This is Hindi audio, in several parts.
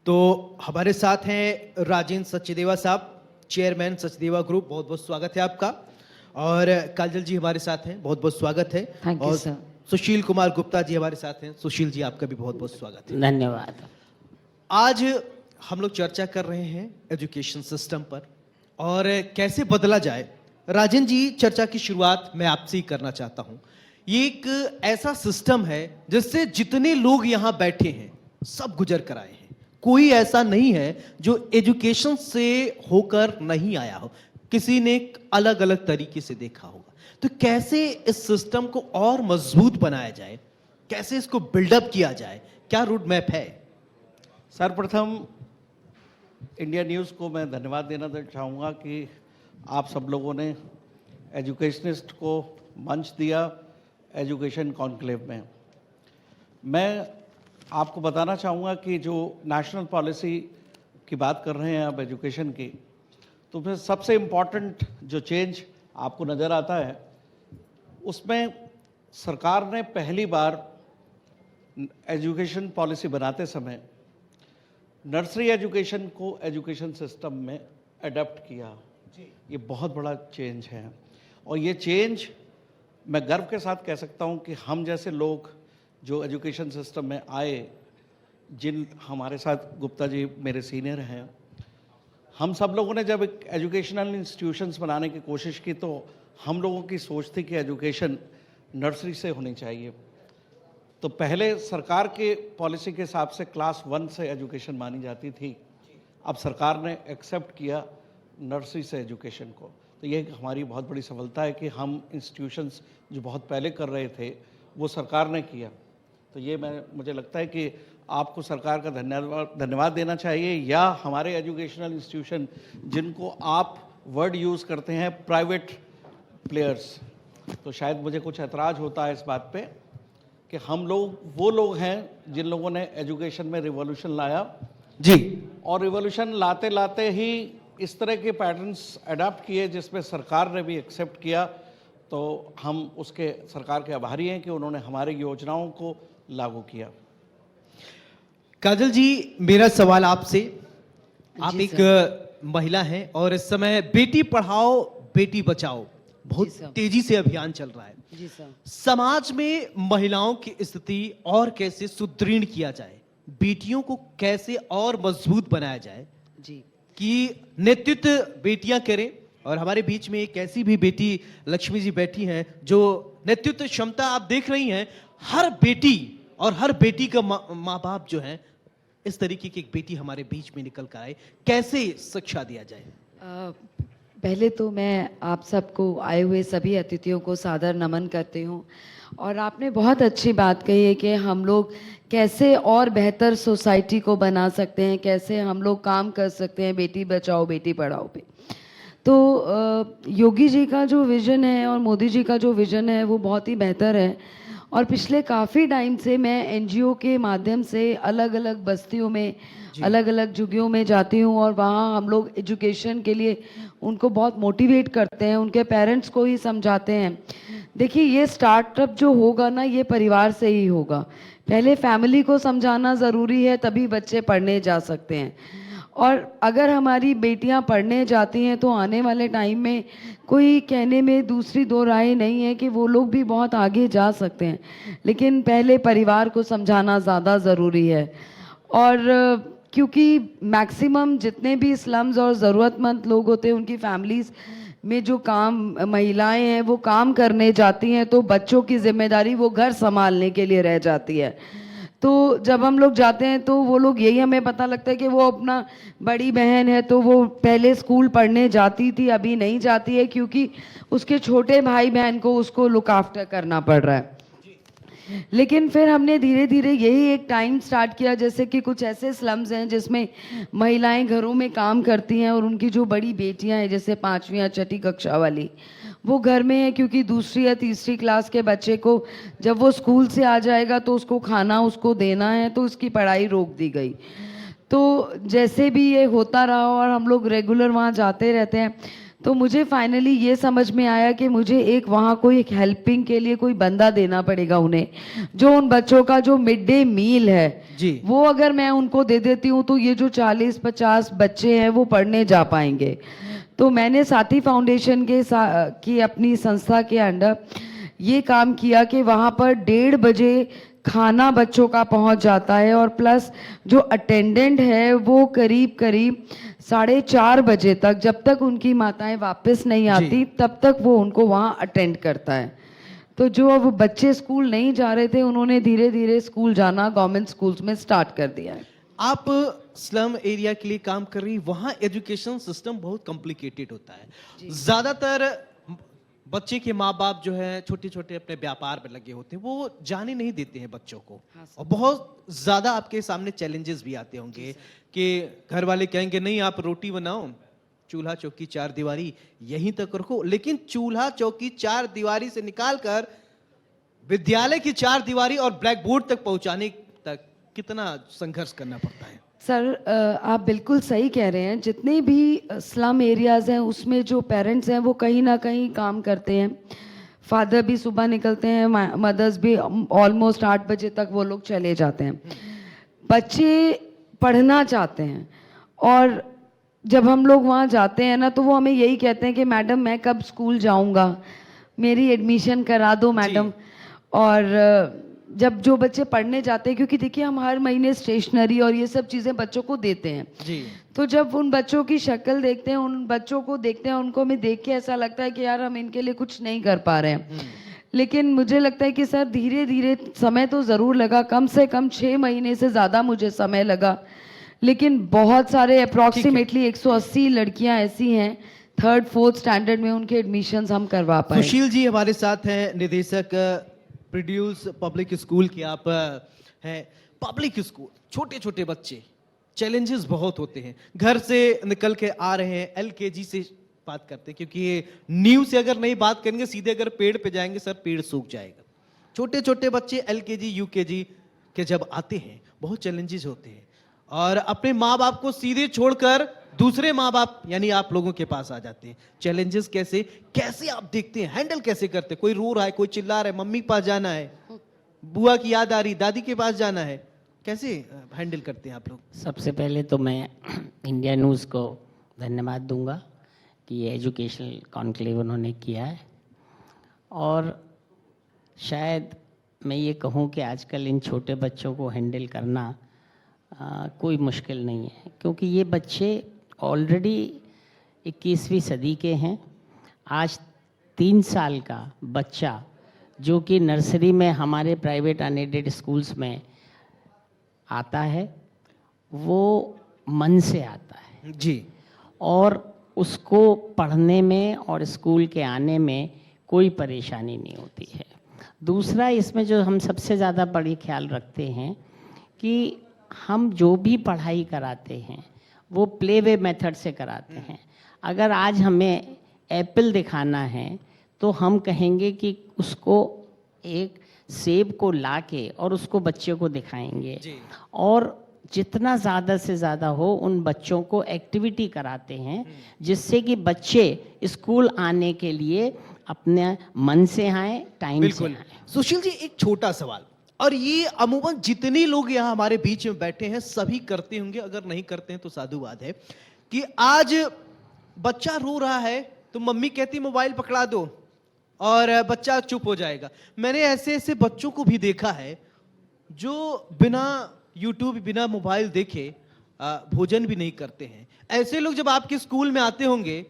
तो हमारे साथ हैं राजेंद्र सचदेवा साहब, चेयरमैन सचदेवा ग्रुप। बहुत बहुत स्वागत है आपका। और काजल जी हमारे साथ हैं, बहुत बहुत स्वागत है। थैंक यू और सर। सुशील कुमार गुप्ता जी हमारे साथ हैं। सुशील जी आपका भी बहुत बहुत स्वागत है। धन्यवाद। आज हम लोग चर्चा कर रहे हैं एजुकेशन सिस्टम पर और कैसे बदला जाए। राजेंद्र जी, चर्चा की शुरुआत मैं आपसे ही करना चाहता हूं। ये एक ऐसा सिस्टम है जिससे जितने लोग यहाँ बैठे हैं सब गुजर कर आए हैं। कोई ऐसा नहीं है जो एजुकेशन से होकर नहीं आया हो, किसी ने अलग अलग तरीके से देखा होगा। तो कैसे इस सिस्टम को और मजबूत बनाया जाए, कैसे इसको बिल्डअप किया जाए, क्या रोड मैप है? सर्वप्रथम इंडिया न्यूज़ को मैं धन्यवाद देना चाहूँगा कि आप सब लोगों ने एजुकेशनिस्ट को मंच दिया एजुकेशन कॉन्क्लेव में। मैं आपको बताना चाहूँगा कि जो नेशनल पॉलिसी की बात कर रहे हैं आप एजुकेशन की, तो फिर सबसे इम्पॉर्टेंट जो चेंज आपको नज़र आता है उसमें सरकार ने पहली बार एजुकेशन पॉलिसी बनाते समय नर्सरी एजुकेशन को एजुकेशन सिस्टम में अडॉप्ट किया। ये बहुत बड़ा चेंज है और ये चेंज मैं गर्व के साथ कह सकता हूँ कि हम जैसे लोग जो एजुकेशन सिस्टम में आए, जिन हमारे साथ गुप्ता जी मेरे सीनियर हैं, हम सब लोगों ने जब एक एजुकेशनल इंस्टीट्यूशंस बनाने की कोशिश की तो हम लोगों की सोच थी कि एजुकेशन नर्सरी से होनी चाहिए। तो पहले सरकार के पॉलिसी के हिसाब से क्लास 1 से एजुकेशन मानी जाती थी। अब सरकार ने एक्सेप्ट किया नर्सरी से एजुकेशन को। तो ये हमारी बहुत बड़ी सफलता है कि हम इंस्टीट्यूशंस जो बहुत पहले कर रहे थे वो सरकार ने किया। तो ये मुझे लगता है कि आपको सरकार का धन्यवाद देना चाहिए, या हमारे एजुकेशनल इंस्टीट्यूशन जिनको आप वर्ड यूज़ करते हैं प्राइवेट प्लेयर्स, तो शायद मुझे कुछ ऐतराज़ होता है इस बात पे कि हम लोग वो लोग हैं जिन लोगों ने एजुकेशन में रिवॉल्यूशन लाया जी। और रिवॉल्यूशन लाते लाते ही इस तरह के पैटर्न्स अडॉप्ट किए जिसमें सरकार ने भी एक्सेप्ट किया। तो हम उसके सरकार के आभारी हैं कि उन्होंने हमारी योजनाओं को लागू किया। काजल जी, मेरा सवाल आपसे, आप जी एक महिला हैं और इस समय बेटी पढ़ाओ बेटी बचाओ बहुत जी सर। तेजी से अभियान चल रहा है। जी सर। समाज में महिलाओं की स्थिति और कैसे सुदृढ़ किया जाए, बेटियों को कैसे और मजबूत बनाया जाए जी। कि नेतृत्व बेटियां करें। और हमारे बीच में एक ऐसी भी बेटी लक्ष्मी जी बैठी हैं जो नेतृत्व क्षमता आप देख रही हैं। हर बेटी और हर बेटी का माँ बाप जो है, इस तरीके की एक बेटी हमारे बीच में निकल कर आए, कैसे शिक्षा दिया जाए? पहले तो मैं आप सबको आए हुए सभी अतिथियों को सादर नमन करती हूँ। और आपने बहुत अच्छी बात कही है कि हम लोग कैसे और बेहतर सोसाइटी को बना सकते हैं, कैसे हम लोग काम कर सकते हैं बेटी बचाओ बेटी पढ़ाओ पे। तो योगी जी का जो विज़न है और मोदी जी का जो विज़न है वो बहुत ही बेहतर है। और पिछले काफ़ी टाइम से मैं एनजीओ के माध्यम से अलग अलग बस्तियों में, अलग अलग झुग्गियों में जाती हूँ और वहाँ हम लोग एजुकेशन के लिए उनको बहुत मोटिवेट करते हैं, उनके पेरेंट्स को ही समझाते हैं। देखिए, ये स्टार्टअप जो होगा ना, ये परिवार से ही होगा। पहले फैमिली को समझाना ज़रूरी है, तभी बच्चे पढ़ने जा सकते हैं। और अगर हमारी बेटियां पढ़ने जाती हैं तो आने वाले टाइम में कोई कहने में दूसरी दो राय नहीं है कि वो लोग भी बहुत आगे जा सकते हैं, लेकिन पहले परिवार को समझाना ज़्यादा ज़रूरी है। और क्योंकि मैक्सिमम जितने भी स्लम्स और ज़रूरतमंद लोग होते हैं उनकी फैमिलीज़ में जो काम महिलाएं हैं वो काम करने जाती हैं, तो बच्चों की जिम्मेदारी वो घर संभालने के लिए रह जाती है। तो जब हम लोग जाते हैं तो वो लोग, यही हमें पता लगता है कि वो अपना बड़ी बहन है तो वो पहले स्कूल पढ़ने जाती थी, अभी नहीं जाती है क्योंकि उसके छोटे भाई बहन को उसको लुक आफ्टर करना पड़ रहा है। लेकिन फिर हमने धीरे धीरे यही एक टाइम स्टार्ट किया, जैसे कि कुछ ऐसे स्लम्स हैं जिसमें महिलाएं घरों में काम करती हैं और उनकी जो बड़ी बेटियां हैं, जैसे 5वीं या 6ठी कक्षा वाली, वो घर में है क्योंकि दूसरी या तीसरी क्लास के बच्चे को जब वो स्कूल से आ जाएगा तो उसको खाना उसको देना है, तो उसकी पढ़ाई रोक दी गई। तो जैसे भी ये होता रहा और हम लोग रेगुलर वहाँ जाते रहते हैं, तो मुझे फाइनली ये समझ में आया कि मुझे एक वहाँ कोई एक हेल्पिंग के लिए कोई बंदा देना पड़ेगा उन्हें, जो उन बच्चों का जो मिड डे मील है जी। वो अगर मैं उनको दे देती हूँ तो ये जो 40-50 बच्चे हैं वो पढ़ने जा पाएंगे। तो मैंने साथी फाउंडेशन की अपनी संस्था के अंडर ये काम किया कि वहाँ पर 1:30 बजे खाना बच्चों का पहुँच जाता है, और प्लस जो अटेंडेंट है वो करीब करीब 4:30 बजे तक, जब तक उनकी माताएं वापस नहीं आती तब तक वो उनको वहाँ अटेंड करता है। तो जो अब बच्चे स्कूल नहीं जा रहे थे उन्होंने धीरे धीरे स्कूल जाना गवर्नमेंट स्कूल्स में स्टार्ट कर दिया है। आप स्लम एरिया के लिए काम कर रही, वहाँ एजुकेशन सिस्टम बहुत कॉम्प्लिकेटेड होता है। ज़्यादातर बच्चे के माँ बाप जो है छोटे छोटे अपने व्यापार में लगे होते हैं, वो जाने नहीं देते हैं बच्चों को। और बहुत ज़्यादा आपके सामने चैलेंजेस भी आते होंगे कि घर वाले कहेंगे नहीं आप रोटी बनाओ, चूल्हा चौकी चार दीवारी यहीं तक रखो, लेकिन चूल्हा चौकी चार दीवारी से निकालकर विद्यालय की चार दीवारी और ब्लैक बोर्ड तक पहुंचाने तक कितना संघर्ष करना पड़ता है। सर आप बिल्कुल सही कह रहे हैं। जितने भी स्लम एरियाज़ हैं उसमें जो पेरेंट्स हैं वो कहीं ना कहीं काम करते हैं। फादर भी सुबह निकलते हैं, मदर्स भी ऑलमोस्ट 8 बजे तक वो लोग चले जाते हैं। बच्चे पढ़ना चाहते हैं, और जब हम लोग वहाँ जाते हैं ना तो वो हमें यही कहते हैं कि मैडम मैं कब स्कूल जाऊँगा, मेरी एडमिशन करा दो मैडम। और जब जो बच्चे पढ़ने जाते हैं, क्योंकि देखिए हम हर महीने स्टेशनरी और ये सब चीज़ें बच्चों को देते हैं जी। तो जब उन बच्चों की शक्ल देखते हैं, उन बच्चों को देखते हैं, उनको हमें देख के ऐसा लगता है कि यार हम इनके लिए कुछ नहीं कर पा रहे हैं। लेकिन मुझे लगता है कि सर धीरे धीरे समय तो ज़रूर लगा, कम से कम 6 महीने से ज़्यादा मुझे समय लगा, लेकिन बहुत सारे अप्रॉक्सीमेटली 180 लड़कियां ऐसी हैं 3rd 4th स्टैंडर्ड में, उनके एडमिशन्स हम करवा पाए। सुशील जी हमारे साथ हैं, निदेशक प्रोड्यूस पब्लिक स्कूल की आप हैं। पब्लिक स्कूल, छोटे छोटे बच्चे, चैलेंजेस बहुत होते हैं। घर से निकल के आ रहे हैं, LKG से बात करते हैं, क्योंकि ये नींव से अगर नहीं बात करेंगे सीधे अगर पेड़ पे जाएंगे सर पेड़ सूख जाएगा। छोटे छोटे बच्चे LKG UKG के जब आते हैं बहुत चैलेंजेस होते हैं, और अपने माँ बाप को सीधे छोड़कर दूसरे माँ बाप यानी आप लोगों के पास आ जाते हैं। चैलेंजेस कैसे कैसे आप देखते हैं, हैंडल कैसे करते हैं? कोई रो रहा है, कोई चिल्ला रहा है, मम्मी के पास जाना है, बुआ की याद आ रही, दादी के पास जाना है, कैसे हैंडल करते हैं आप लोग? सबसे पहले तो मैं इंडिया न्यूज़ को धन्यवाद दूंगा कि ये एजुकेशनल कॉन्क्लेव उन्होंने किया है, और शायद मैं ये कहूँ कि आजकल इन छोटे बच्चों को हैंडल करना कोई मुश्किल नहीं है, क्योंकि ये बच्चे ऑलरेडी 21वीं सदी के हैं। आज 3 साल का बच्चा जो कि नर्सरी में हमारे प्राइवेट अनएडेड स्कूल्स में आता है वो मन से आता है जी, और उसको पढ़ने में और स्कूल के आने में कोई परेशानी नहीं होती है। दूसरा, इसमें जो हम सबसे ज़्यादा बड़ी ख्याल रखते हैं कि हम जो भी पढ़ाई कराते हैं वो प्ले वे मेथड से कराते हैं। अगर आज हमें एप्पल दिखाना है तो हम कहेंगे कि उसको एक सेब को लाके और उसको बच्चे को दिखाएंगे, और जितना ज़्यादा से ज़्यादा हो उन बच्चों को एक्टिविटी कराते हैं, जिससे कि बच्चे स्कूल आने के लिए अपने मन से आए, टाइम से आए। सुशील जी एक छोटा सवाल, और ये अमूमन जितने लोग यहाँ हमारे बीच में बैठे हैं सभी करते होंगे, अगर नहीं करते हैं तो साधुवाद है, कि आज बच्चा रो रहा है तो मम्मी कहती मोबाइल पकड़ा दो और बच्चा चुप हो जाएगा। मैंने ऐसे ऐसे बच्चों को भी देखा है जो बिना यूट्यूब बिना मोबाइल देखे भोजन भी नहीं करते हैं। ऐसे लोग जब आपके स्कूल में आते होंगे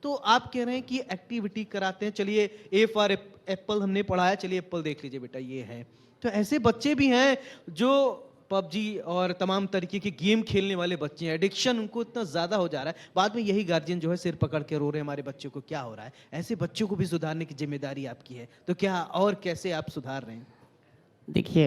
तो आप कह रहे हैं कि एक्टिविटी कराते हैं, चलिए ए फॉर एप्पल हमने पढ़ाया, चलिए एप्पल देख लीजिए बेटा ये है। तो ऐसे बच्चे भी हैं जो PUBG और तमाम तरीके के गेम खेलने वाले बच्चे हैं, एडिक्शन उनको इतना ज़्यादा हो जा रहा है, बाद में यही गार्जियन जो है सिर पकड़ के रो रहे हैं हमारे बच्चों को क्या हो रहा है। ऐसे बच्चों को भी सुधारने की जिम्मेदारी आपकी है, तो क्या और कैसे आप सुधार रहे हैं? देखिए,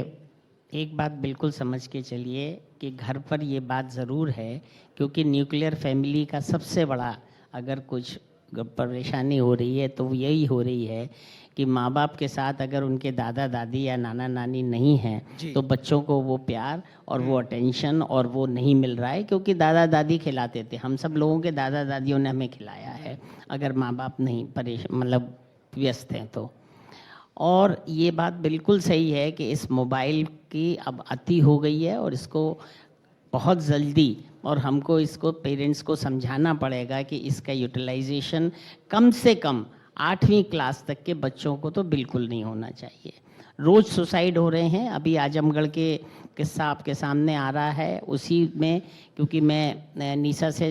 एक बात बिल्कुल समझ के चलिए कि घर पर ये बात ज़रूर है, क्योंकि न्यूक्लियर फैमिली का सबसे बड़ा अगर कुछ परेशानी हो रही है तो वो यही हो रही है कि माँ बाप के साथ अगर उनके दादा दादी या नाना नानी नहीं जी। हैं तो बच्चों को वो प्यार और वो अटेंशन और वो नहीं मिल रहा है, क्योंकि दादा दादी खिलाते थे, हम सब लोगों के दादा दादियों ने हमें खिलाया है, अगर माँ बाप नहीं मतलब व्यस्त हैं तो। और ये बात बिल्कुल सही है कि इस मोबाइल की अब अति हो गई है और इसको बहुत जल्दी, और हमको इसको पेरेंट्स को समझाना पड़ेगा कि इसका यूटिलाइजेशन कम से कम 8वीं क्लास तक के बच्चों को तो बिल्कुल नहीं होना चाहिए। रोज़ सुसाइड हो रहे हैं, अभी आजमगढ़ के किस्सा आपके सामने आ रहा है, उसी में क्योंकि मैं नीसा से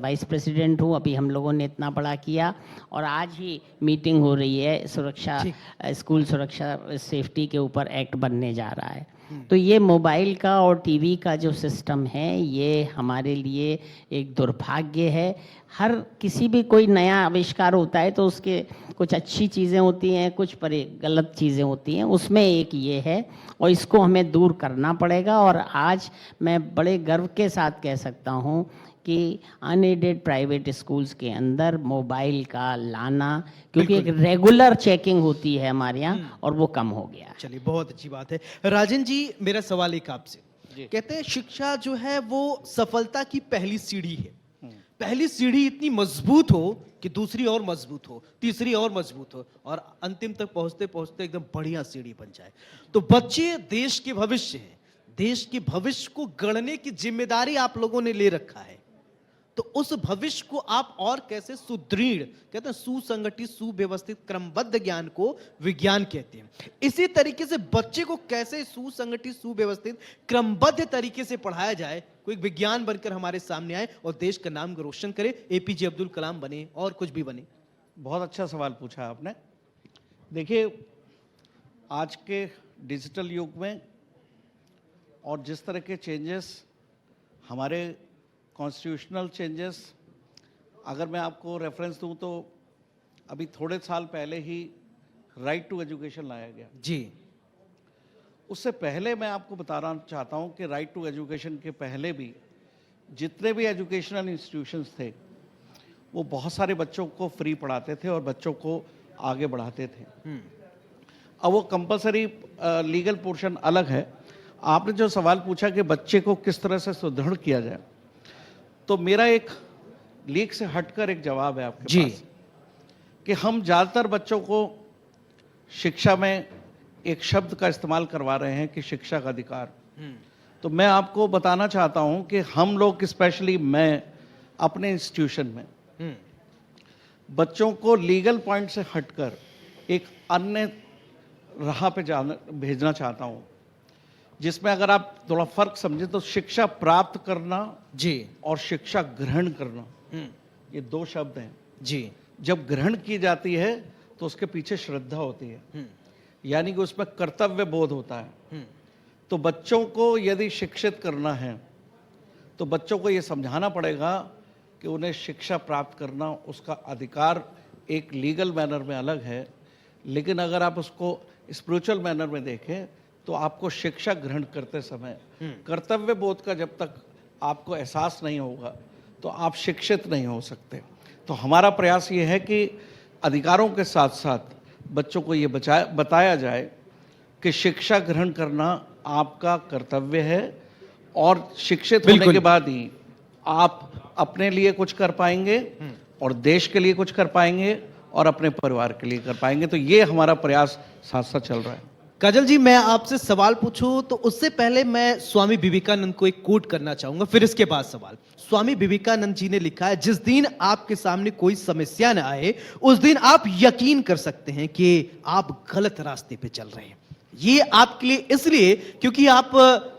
वाइस प्रेसिडेंट हूँ, अभी हम लोगों ने इतना बड़ा किया और आज ही मीटिंग हो रही है सुरक्षा, स्कूल सुरक्षा सेफ्टी के ऊपर एक्ट बनने जा रहा है। तो ये मोबाइल का और टीवी का जो सिस्टम है ये हमारे लिए एक दुर्भाग्य है। हर किसी भी कोई नया आविष्कार होता है तो उसके कुछ अच्छी चीज़ें होती हैं, कुछ गलत चीज़ें होती हैं, उसमें एक ये है और इसको हमें दूर करना पड़ेगा। और आज मैं बड़े गर्व के साथ कह सकता हूँ कि अनएडेड प्राइवेट स्कूल्स के अंदर मोबाइल का लाना, क्योंकि एक रेगुलर चेकिंग होती है हमारे यहाँ और वो कम हो गया। चलिए, बहुत अच्छी बात है। राजन जी, मेरा सवाल एक आपसे, कहते हैं शिक्षा जो है वो सफलता की पहली सीढ़ी है। पहली सीढ़ी इतनी मजबूत हो कि दूसरी और मजबूत हो, तीसरी और मजबूत हो और अंतिम तक पहुंचते पहुंचते एकदम बढ़िया सीढ़ी बन जाए। तो बच्चे देश के भविष्य हैं, देश के भविष्य को गढ़ने की जिम्मेदारी आप लोगों ने ले रखा है। तो उस भविष्य को आप और कैसे सुदृढ़, कहते हैं सुसंगठित, सुव्यवस्थित, क्रमबद्ध ज्ञान को विज्ञान कहते हैं, इसी तरीके से बच्चे को कैसे सुसंगठित, सुव्यवस्थित, क्रमबद्ध तरीके से पढ़ाया जाए, कोई विज्ञान बनकर हमारे सामने आए और देश का नाम रोशन करे, एपीजे अब्दुल कलाम बने और कुछ भी बने। बहुत अच्छा सवाल पूछा आपने। देखिए, आज के डिजिटल युग में और जिस तरह के चेंजेस, हमारे कॉन्स्टिट्यूशनल चेंजेस, अगर मैं आपको रेफरेंस दूं तो अभी थोड़े साल पहले ही राइट टू एजुकेशन लाया गया जी। उससे पहले मैं आपको बताना चाहता हूं कि राइट टू एजुकेशन के पहले भी जितने भी एजुकेशनल इंस्टीट्यूशंस थे वो बहुत सारे बच्चों को फ्री पढ़ाते थे और बच्चों को आगे बढ़ाते थे। अब वो कंपलसरी लीगल पोर्शन अलग है। आपने जो सवाल पूछा कि बच्चे को किस तरह से सुदृढ़ किया जाए, तो मेरा एक लीक से हटकर एक जवाब है आपके जी पास कि हम ज़्यादातर बच्चों को शिक्षा में एक शब्द का इस्तेमाल करवा रहे हैं कि शिक्षा का अधिकार। तो मैं आपको बताना चाहता हूं कि हम लोग, स्पेशली मैं अपने इंस्टीट्यूशन में बच्चों को लीगल पॉइंट से हटकर एक अन्य राह पे भेजना चाहता हूं, जिसमें अगर आप थोड़ा फर्क समझे तो शिक्षा प्राप्त करना जी और शिक्षा ग्रहण करना, ये दो शब्द हैं। जी। जब ग्रहण की जाती है तो उसके पीछे श्रद्धा होती है, यानी कि उसमें कर्तव्य बोध होता है। तो बच्चों को यदि शिक्षित करना है तो बच्चों को ये समझाना पड़ेगा कि उन्हें शिक्षा प्राप्त करना, उसका अधिकार एक लीगल मैनर में अलग है, लेकिन अगर आप उसको स्पिरिचुअल मैनर में देखें तो आपको शिक्षा ग्रहण करते समय कर्तव्य बोध का जब तक आपको एहसास नहीं होगा तो आप शिक्षित नहीं हो सकते। तो हमारा प्रयास ये है कि अधिकारों के साथ साथ बच्चों को ये बताया जाए कि शिक्षा ग्रहण करना आपका कर्तव्य है और शिक्षित होने के बाद ही आप अपने लिए कुछ कर पाएंगे और देश के लिए कुछ कर पाएंगे और अपने परिवार के लिए कर पाएंगे। तो ये हमारा प्रयास साथ साथ चल रहा है। काजल जी, मैं आपसे सवाल पूछूं तो उससे पहले मैं स्वामी विवेकानंद को एक कोट करना चाहूंगा, फिर इसके बाद सवाल। स्वामी विवेकानंद जी ने लिखा है, जिस दिन आपके सामने कोई समस्या न आए उस दिन आप यकीन कर सकते हैं कि आप गलत रास्ते पे चल रहे हैं। ये आपके लिए इसलिए क्योंकि आप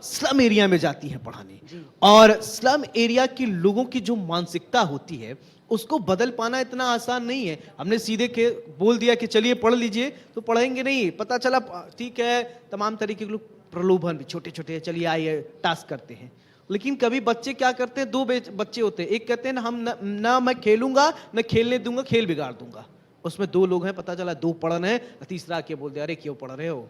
स्लम एरिया में जाती हैं पढ़ाने, और स्लम एरिया के लोगों की जो मानसिकता होती है उसको बदल पाना इतना आसान नहीं है। हमने सीधे के बोल दिया कि चलिए पढ़ लीजिए तो पढ़ेंगे नहीं, पता चला ठीक है तमाम तरीके के लोग प्रलोभन भी छोटे छोटे, चलिए आइए टास्क करते हैं। लेकिन कभी बच्चे क्या करते हैं, दो बच्चे होते हैं, एक कहते हैं ना मैं खेलूंगा न खेलने दूंगा, खेल बिगाड़ दूंगा। उसमें दो लोग हैं, पता चला दो पढ़ रहे हैं, तीसरा आके बोल दिया अरे क्यों पढ़ रहे हो,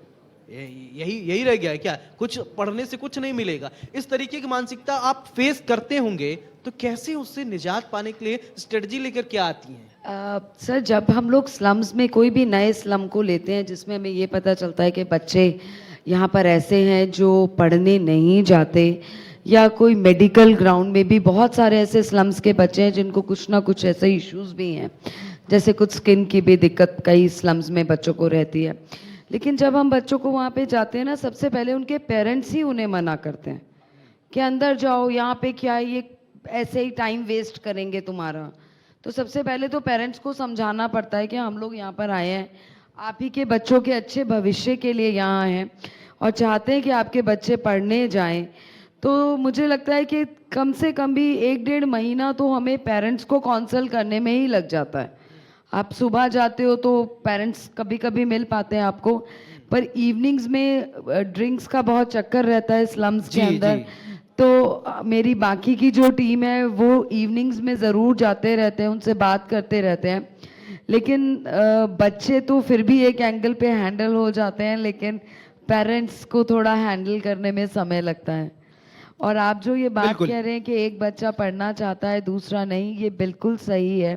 यही रह गया है क्या, कुछ पढ़ने से कुछ नहीं मिलेगा। इस तरीके की मानसिकता आप फेस करते होंगे, तो कैसे उससे निजात पाने के लिए स्ट्रेटजी लेकर क्या आती हैं? सर, जब हम लोग स्लम्स में कोई भी नए स्लम को लेते हैं जिसमें हमें ये पता चलता है कि बच्चे यहाँ पर ऐसे हैं जो पढ़ने नहीं जाते, या कोई मेडिकल ग्राउंड में भी बहुत सारे ऐसे स्लम्स के बच्चे हैं जिनको कुछ ना कुछ ऐसे इश्यूज भी हैं, जैसे कुछ स्किन की भी दिक्कत कई स्लम्स में बच्चों को रहती है। लेकिन जब हम बच्चों को वहाँ पे जाते हैं ना, सबसे पहले उनके पेरेंट्स ही उन्हें मना करते हैं कि अंदर जाओ, यहाँ पे क्या है, ये ऐसे ही टाइम वेस्ट करेंगे तुम्हारा। तो सबसे पहले तो पेरेंट्स को समझाना पड़ता है कि हम लोग यहाँ पर आए हैं, आप ही के बच्चों के अच्छे भविष्य के लिए यहाँ हैं और चाहते हैं कि आपके बच्चे पढ़ने जाएं। तो मुझे लगता है कि कम से कम भी 1-1.5 महीना तो हमें पेरेंट्स को काउंसल करने में ही लग जाता है। आप सुबह जाते हो तो पेरेंट्स कभी कभी मिल पाते हैं आपको, पर इवनिंग्स में ड्रिंक्स का बहुत चक्कर रहता है स्लम्स के जी, अंदर। जी। तो मेरी बाकी की जो टीम है वो इवनिंग्स में ज़रूर जाते रहते हैं, उनसे बात करते रहते हैं। लेकिन बच्चे तो फिर भी एक एंगल पे हैंडल हो जाते हैं, लेकिन पेरेंट्स को थोड़ा हैंडल करने में समय लगता है। और आप जो ये बात बिल्कुल। कह रहे हैं कि एक बच्चा पढ़ना चाहता है दूसरा नहीं, ये बिल्कुल सही है।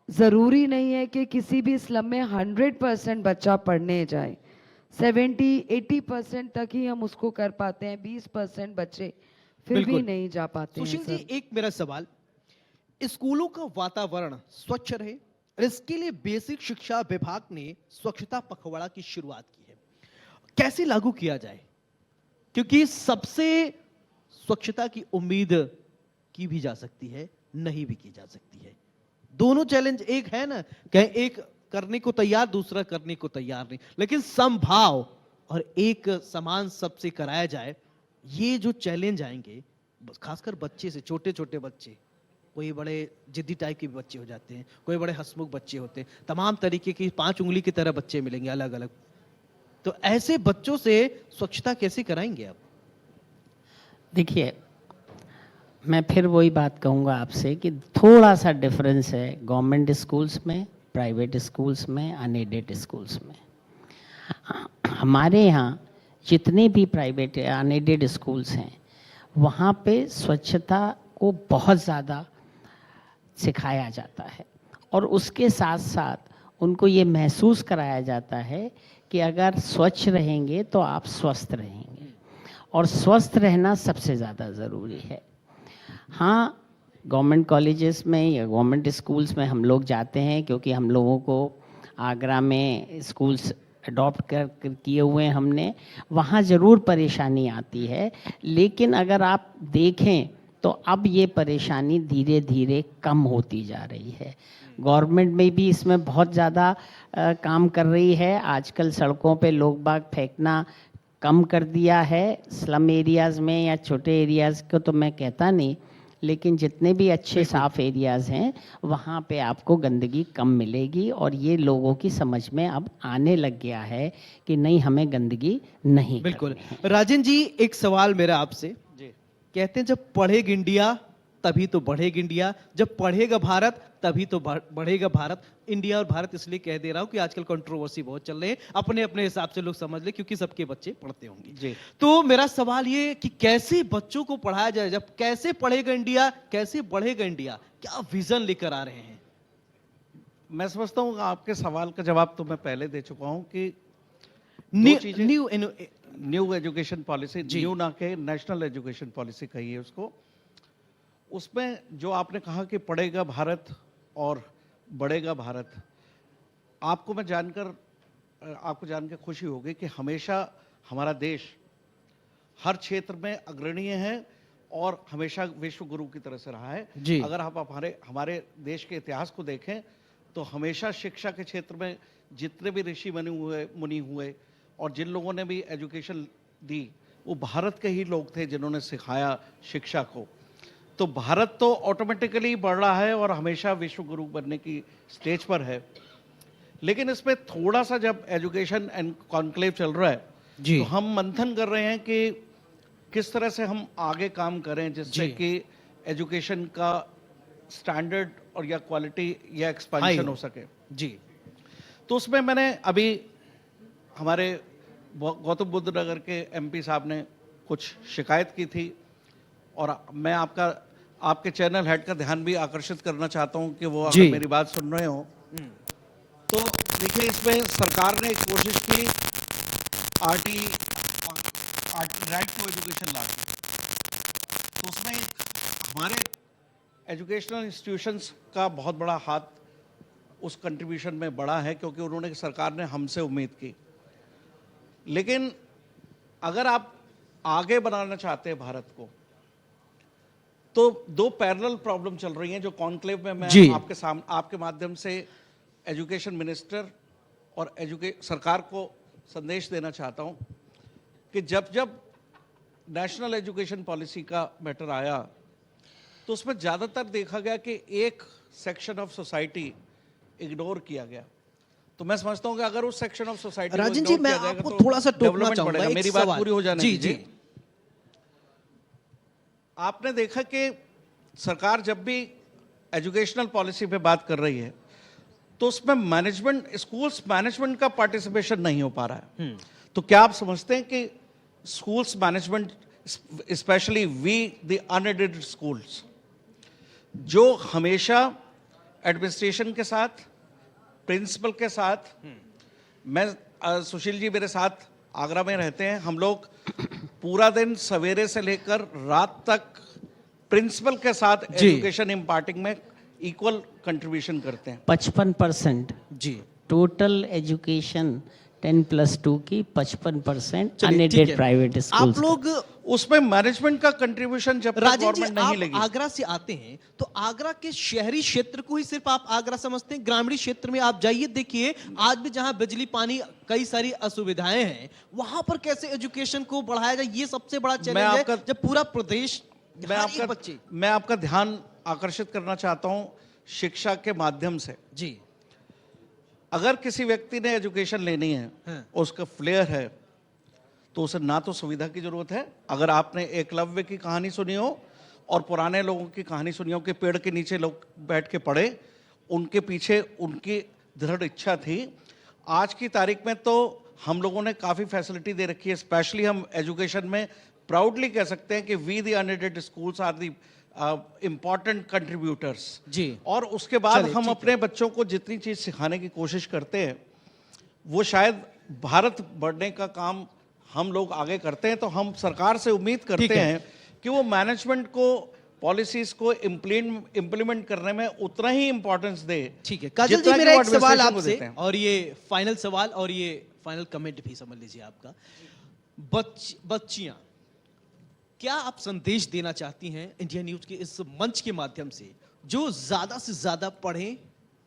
ज़रूरी नहीं है कि किसी भी स्लम में 100% बच्चा पढ़ने जाए, 70-80% तक ही हम उसको कर पाते हैं, 20% बच्चे फिर भी बिल्कुल। नहीं जा पाते हैं सुशील जी, सर। एक मेरा सवाल, स्कूलों का वातावरण स्वच्छ रहे और इसके लिए बेसिक शिक्षा विभाग ने स्वच्छता पखवाड़ा की शुरुआत की है, कैसे लागू किया जाए? क्योंकि सबसे स्वच्छता की उम्मीद की भी जा सकती है, नहीं भी की जा सकती है। दोनों चैलेंज एक है ना, कहीं एक करने को तैयार, दूसरा करने को तैयार नहीं, लेकिन समभाव और एक समान सबसे कराया जाए, ये जो चैलेंज आएंगे, खासकर बच्चे से, छोटे छोटे बच्चे, कोई बड़े जिद्दी टाइप के भी बच्चे हो जाते हैं, कोई बड़े हंसमुख बच्चे होते हैं, तमाम तरीके की 5 उंगली की तरह बच्चे मिलेंगे अलग अलग। तो ऐसे बच्चों से स्वच्छता कैसे कराएंगे आप? देखिए, मैं फिर वही बात कहूँगा आपसे कि थोड़ा सा डिफरेंस है गवर्नमेंट स्कूल्स में, प्राइवेट स्कूल्स में, अनएडेड स्कूल्स में। हमारे यहाँ जितने भी प्राइवेट अनएडेड स्कूल्स हैं, वहाँ पे स्वच्छता को बहुत ज़्यादा सिखाया जाता है और उसके साथ साथ उनको ये महसूस कराया जाता है कि अगर स्वच्छ रहेंगे तो आप स्वस्थ रहेंगे, और स्वस्थ रहना सबसे ज़्यादा ज़रूरी है। हाँ, गवर्नमेंट कॉलेजेस में या गवर्नमेंट स्कूल्स में हम लोग जाते हैं, क्योंकि हम लोगों को आगरा में स्कूल्स अडॉप्ट कर किए हुए हैं हमने, वहाँ ज़रूर परेशानी आती है। लेकिन अगर आप देखें तो अब ये परेशानी धीरे धीरे कम होती जा रही है। गवर्नमेंट में भी इसमें बहुत ज़्यादा काम कर रही है। आजकल सड़कों पे लोग बाग फेंकना कम कर दिया है। स्लम एरियाज़ में या छोटे एरियाज़ को तो मैं कहता नहीं, लेकिन जितने भी अच्छे साफ एरियाज़ हैं वहाँ पे आपको गंदगी कम मिलेगी, और ये लोगों की समझ में अब आने लग गया है कि नहीं, हमें गंदगी नहीं बिल्कुल। करनी है। राजन जी, एक सवाल मेरा आपसे, जी। कहते हैं जब पढ़ेगा इंडिया तभी तो बढ़ेगा इंडिया, जब पढ़ेगा भारत तभी तो बढ़ेगा भारत। इंडिया और भारत इसलिए कह दे रहा हूं कि आजकल कंट्रोवर्सी बहुत चल रही है, अपने अपने हिसाब से लोग समझ ले, क्योंकि सबके बच्चे पढ़ते होंगे जी। तो मेरा सवाल ये कि कैसे बच्चों को पढ़ाया जाए, जब कैसे पढ़ेगा इंडिया, कैसे बढ़ेगा इंडिया, क्या विजन लेकर आ रहे हैं? मैं समझता हूँ आपके सवाल का जवाब तो मैं पहले दे चुका हूँ कि दो चीजें- न्यू एजुकेशन पॉलिसी, न्यू ना के नेशनल एजुकेशन पॉलिसी कही है उसको। उसमें जो आपने कहा कि पढ़ेगा भारत और बढ़ेगा भारत, आपको जान के खुशी होगी कि हमेशा हमारा देश हर क्षेत्र में अग्रणीय है और हमेशा विश्व गुरु की तरह से रहा है। जी। अगर आप हमारे देश के इतिहास को देखें तो हमेशा शिक्षा के क्षेत्र में जितने भी ऋषि मुनि हुए और जिन लोगों ने भी एजुकेशन दी, वो भारत के ही लोग थे जिन्होंने सिखाया शिक्षा को। तो भारत तो ऑटोमेटिकली बढ़ रहा है और हमेशा विश्व गुरु बनने की स्टेज पर है। लेकिन इसमें थोड़ा सा जब एजुकेशन एंड कॉन्क्लेव चल रहा है जी। तो हम मंथन कर रहे हैं कि किस तरह से हम आगे काम करें जिससे जी। कि एजुकेशन का स्टैंडर्ड और या क्वालिटी या एक्सपेंशन हो सके। जी। तो उसमें मैंने अभी हमारे गौतम बुद्ध नगर के एमपी साहब ने कुछ शिकायत की थी, और मैं आपका आपके चैनल हेड का ध्यान भी आकर्षित करना चाहता हूं कि वो जी। अगर मेरी बात सुन रहे हो तो देखिए, इसमें सरकार ने एक कोशिश की आरटी राइट टू एजुकेशन ला के, तो उसमें हमारे एजुकेशनल इंस्टीट्यूशंस का बहुत बड़ा हाथ उस कंट्रीब्यूशन में बड़ा है, क्योंकि उन्होंने, सरकार ने हमसे उम्मीद की। लेकिन अगर आप आगे बनाना चाहते हैं भारत को, तो दो पैरेलल प्रॉब्लम चल रही हैं जो कॉन्क्लेव में मैं जी। आपके माध्यम से एजुकेशन मिनिस्टर और सरकार को संदेश देना चाहता हूं कि जब जब नेशनल एजुकेशन पॉलिसी का मैटर आया तो उसमें ज़्यादातर देखा गया कि एक सेक्शन ऑफ सोसाइटी इग्नोर किया गया। तो मैं समझता हूं कि अगर उस section of society Rajan ji, मैं आपको थोड़ा सा टोकना चाहूंगा, एक मेरी बात सवाल। पूरी हो जाने जी, दीजिए। जी। आपने देखा कि सरकार जब भी एजुकेशनल पॉलिसी पे बात कर रही है तो उसमें मैनेजमेंट, स्कूल्स मैनेजमेंट का पार्टिसिपेशन नहीं हो पा रहा है। तो क्या आप समझते हैं कि schools management, specially we the unaided schools, जो हमेशा एडमिनिस्ट्रेशन के साथ, प्रिंसिपल के साथ, मैं सुशील जी मेरे साथ आगरा में रहते हैं, हम लोग पूरा दिन सवेरे से लेकर रात तक प्रिंसिपल के साथ एजुकेशन इम्पार्टिंग में इक्वल कंट्रीब्यूशन करते हैं। 55% जी। टोटल एजुकेशन 10+2 की 55% चलिए, ठीक अनएडेड है। प्राइवेट आप स्कूल्स। लोग उसमें मैनेजमेंट का कंट्रीब्यूशन जब तक राजन जी, गवर्नमेंट नहीं आप लेगी। आगरा से आते हैं तो आगरा के शहरी क्षेत्र को ही सिर्फ आप आगरा समझते हैं? ग्रामीण क्षेत्र में आप जाइए, देखिए आज भी जहां बिजली पानी कई सारी असुविधाएं हैं, वहां पर कैसे एजुकेशन को बढ़ाया जाए, ये सबसे बड़ा चैलेंज है। जब पूरा प्रदेश, मैं आपका ध्यान आकर्षित करना चाहता हूं शिक्षा के माध्यम से। जी। अगर किसी व्यक्ति ने एजुकेशन लेनी है हाँ। उसका फ्लेयर है, तो उसे ना तो सुविधा की जरूरत है। अगर आपने एकलव्य की कहानी सुनी हो और पुराने लोगों की कहानी सुनी हो कि पेड़ के नीचे लोग बैठ के पढ़े, उनके पीछे उनकी दृढ़ इच्छा थी। आज की तारीख में तो हम लोगों ने काफ़ी फैसिलिटी दे रखी है। स्पेशली हम एजुकेशन में प्राउडली कह सकते हैं कि we the unaided schools are the important contributors. जी। और उसके बाद चलिए, हम ठीक अपने बच्चों को जितनी चीज़ सिखाने की कोशिश करते हैं, वो शायद भारत बढ़ने का काम हम लोग आगे करते हैं। तो हम सरकार से उम्मीद ठीक करते है। हैं कि वो मैनेजमेंट को, पॉलिसीज को इम्प्लीमेंट करने में उतना ही इंपॉर्टेंस दे। ठीक है काजल जी, जितना कि मेरा वो एक सवाल administration को आपसे, देते हैं। और ये फाइनल सवाल और ये फाइनल कमेंट भी समझ लीजिए आपका। बच्चियां, क्या आप संदेश देना चाहती हैं इंडिया न्यूज के इस मंच के माध्यम से, जो ज्यादा से ज्यादा पढ़ें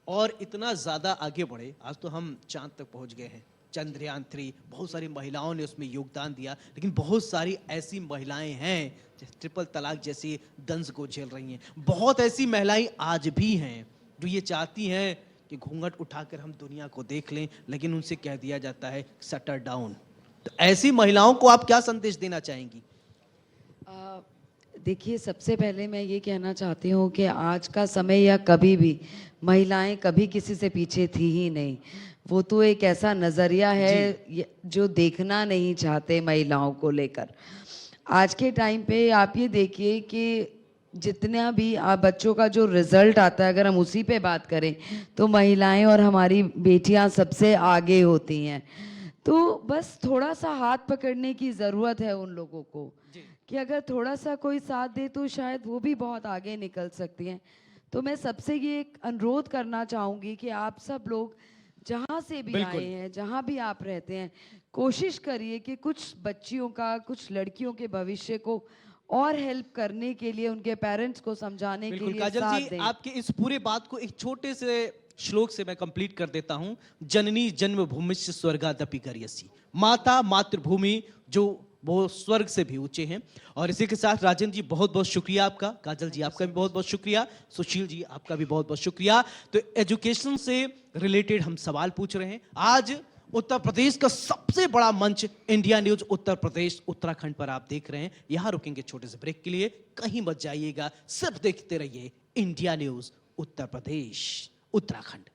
और इतना ज्यादा आगे बढ़े? आज तो हम चांद तक पहुंच गए हैं, चंद्रयान 3, बहुत सारी महिलाओं ने उसमें योगदान दिया, लेकिन बहुत सारी ऐसी महिलाएं हैं जो ट्रिपल तलाक जैसी दंश को झेल रही हैं। बहुत ऐसी महिलाएं आज भी हैं जो ये चाहती हैं कि घूंघट उठाकर हम दुनिया को देख लें, लेकिन उनसे कह दिया जाता है शटर डाउन। तो ऐसी महिलाओं को आप क्या संदेश देना चाहेंगी? देखिए, सबसे पहले मैं ये कहना चाहती हूँ कि आज का समय या कभी भी महिलाएं कभी किसी से पीछे थी ही नहीं। वो तो एक ऐसा नज़रिया है जो देखना नहीं चाहते महिलाओं को लेकर। आज के टाइम पे आप ये देखिए कि जितना भी आप बच्चों का जो रिज़ल्ट आता है, अगर हम उसी पे बात करें तो महिलाएं और हमारी बेटियां सबसे आगे होती हैं। तो बस थोड़ा सा हाथ पकड़ने की ज़रूरत है उन लोगों को, कि अगर थोड़ा सा कोई साथ दे तो शायद वो भी बहुत आगे निकल सकती हैं। तो मैं सबसे ये एक अनुरोध करना चाहूँगी कि आप सब लोग जहाँ से भी आए हैं, जहाँ भी आप रहते हैं, कोशिश करिए कि कुछ बच्चियों का, कुछ लड़कियों के भविष्य को और हेल्प करने के लिए, उनके पेरेंट्स को समझाने के लिए काजल साथ जी, दें। आपके इस पूरे बात को एक छोटे से श्लोक से मैं कंप्लीट कर देता हूं। जननी जन्मभूमिश्च स्वर्गादपि गरीयसी। माता, मातृभूमि जो वो स्वर्ग से भी ऊंचे हैं। और इसी के साथ राजन जी, बहुत बहुत शुक्रिया आपका। काजल जी, आपका भी बहुत बहुत शुक्रिया। सुशील जी, आपका भी बहुत बहुत शुक्रिया। तो एजुकेशन से रिलेटेड हम सवाल पूछ रहे हैं। आज उत्तर प्रदेश का सबसे बड़ा मंच इंडिया न्यूज उत्तर प्रदेश उत्तराखंड पर आप देख रहे हैं। यहां रुकेंगे छोटे से ब्रेक के लिए, कहीं मत जाइएगा, सिर्फ देखते रहिए इंडिया न्यूज उत्तर प्रदेश उत्तराखंड।